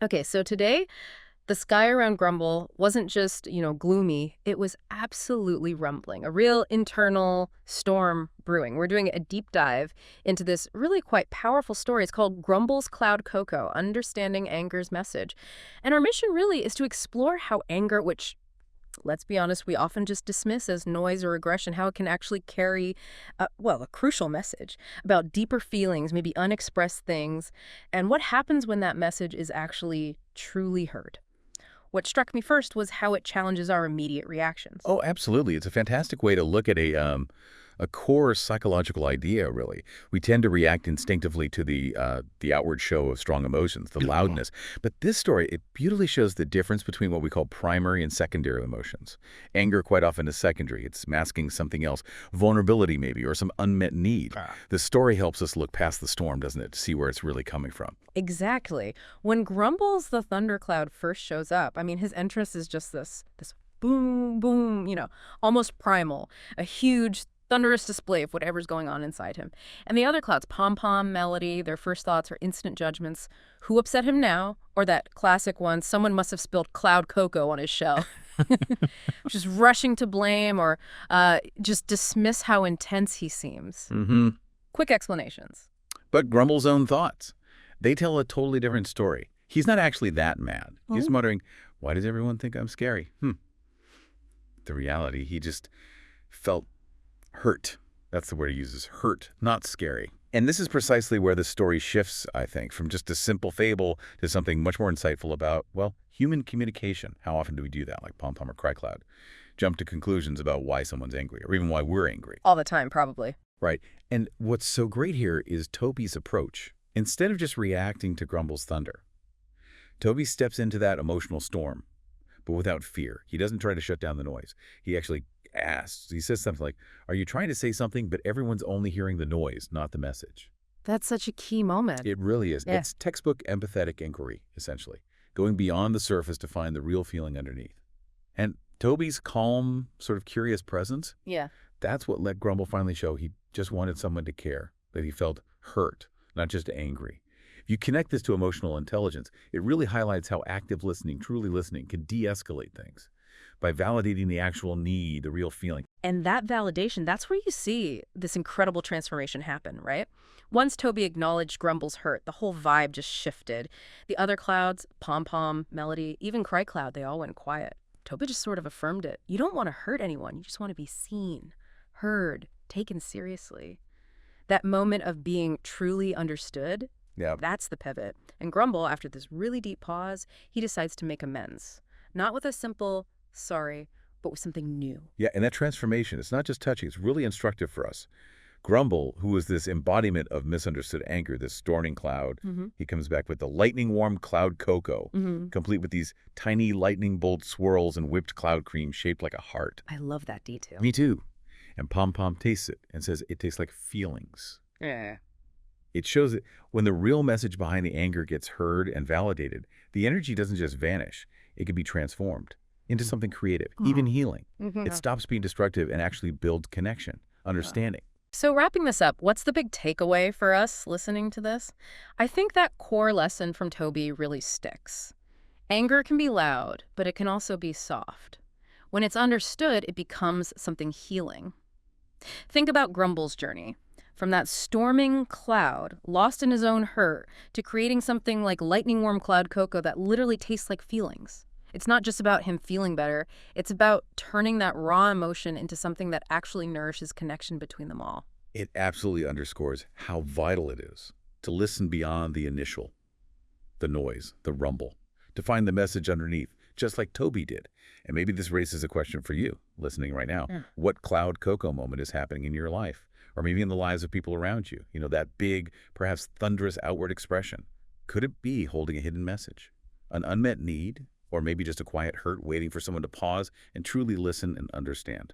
Okay, so today, the sky around Grumble wasn't just, gloomy. It was absolutely rumbling, a real internal storm brewing. We're doing a deep dive into this really quite powerful story. It's called Grumble's Cloud Cocoa, Understanding Anger's Message. And our mission really is to explore how anger, which, let's be honest, we often just dismiss as noise or aggression, how it can actually carry, a crucial message about deeper feelings, maybe unexpressed things, and what happens when that message is actually truly heard. What struck me first was how it challenges our immediate reactions. Oh, absolutely. It's a fantastic way to look at a core psychological idea, really. We tend to react instinctively to the outward show of strong emotions, the loudness. But this story, it beautifully shows the difference between what we call primary and secondary emotions. Anger quite often is secondary. It's masking something else, vulnerability maybe, or some unmet need. The story helps us look past the storm, doesn't it, to see where it's really coming from. Exactly. When Grumbles the thundercloud first shows up, I mean, his entrance is just this boom, boom, almost primal, a huge thunderous display of whatever's going on inside him. And the other clouds, pom-pom, melody, their first thoughts are instant judgments. Who upset him now? Or that classic one, someone must have spilled cloud cocoa on his shell. Just rushing to blame or just dismiss how intense he seems. Quick explanations. But Grumble's own thoughts, they tell a totally different story. He's not actually that mad. He's muttering, why does everyone think I'm scary? The reality, he just felt hurt. That's the word he uses, hurt, not scary. And this is precisely where the story shifts, I think, from just a simple fable to something much more insightful about, well, human communication. How often do we do that, like pom-pom or cry cloud? Jump to conclusions about why someone's angry, or even why we're angry. All the time, probably. Right. And what's so great here is Toby's approach. Instead of just reacting to Grumble's thunder, Toby steps into that emotional storm, but without fear. He doesn't try to shut down the noise. He actually asks. He says something like, are you trying to say something, but everyone's only hearing the noise, not the message? That's such a key moment. It really is. Yeah. It's textbook empathetic inquiry, essentially, going beyond the surface to find the real feeling underneath. And Toby's calm, sort of curious presence, that's what let Grumble finally show he just wanted someone to care, that he felt hurt, not just angry. If you connect this to emotional intelligence, it really highlights how active listening, truly listening, can de-escalate things by validating the actual need, the real feeling. And that validation, that's where you see this incredible transformation happen, right? Once Toby acknowledged Grumble's hurt, the whole vibe just shifted. The other clouds, pom-pom, melody, even cry cloud, they all went quiet. Toby just sort of affirmed it. You don't want to hurt anyone. You just want to be seen, heard, taken seriously. That moment of being truly understood, that's the pivot. And Grumble, after this really deep pause, he decides to make amends. Not with a simple sorry, but with something new. Yeah, and that transformation, it's not just touching, it's really instructive for us. Grumble, who is this embodiment of misunderstood anger, this storming cloud, he comes back with the lightning-warm cloud cocoa, complete with these tiny lightning bolt swirls and whipped cloud cream shaped like a heart. I love that detail. Me too. And Pom Pom tastes it and says it tastes like feelings. Yeah. It shows that when the real message behind the anger gets heard and validated, the energy doesn't just vanish, it can be transformed into something creative, even healing. It stops being destructive and actually builds connection, understanding. So wrapping this up, what's the big takeaway for us listening to this? I think that core lesson from Toby really sticks. Anger can be loud, but it can also be soft. When it's understood, it becomes something healing. Think about Grumble's journey. From that storming cloud, lost in his own hurt, to creating something like lightning-warm cloud cocoa that literally tastes like feelings. It's not just about him feeling better. It's about turning that raw emotion into something that actually nourishes connection between them all. It absolutely underscores how vital it is to listen beyond the initial, the noise, the rumble, to find the message underneath, just like Toby did. And maybe this raises a question for you, listening right now. What cloud cocoa moment is happening in your life? Or maybe in the lives of people around you? That big, perhaps thunderous outward expression. Could it be holding a hidden message? An unmet need? Or maybe just a quiet hurt waiting for someone to pause and truly listen and understand.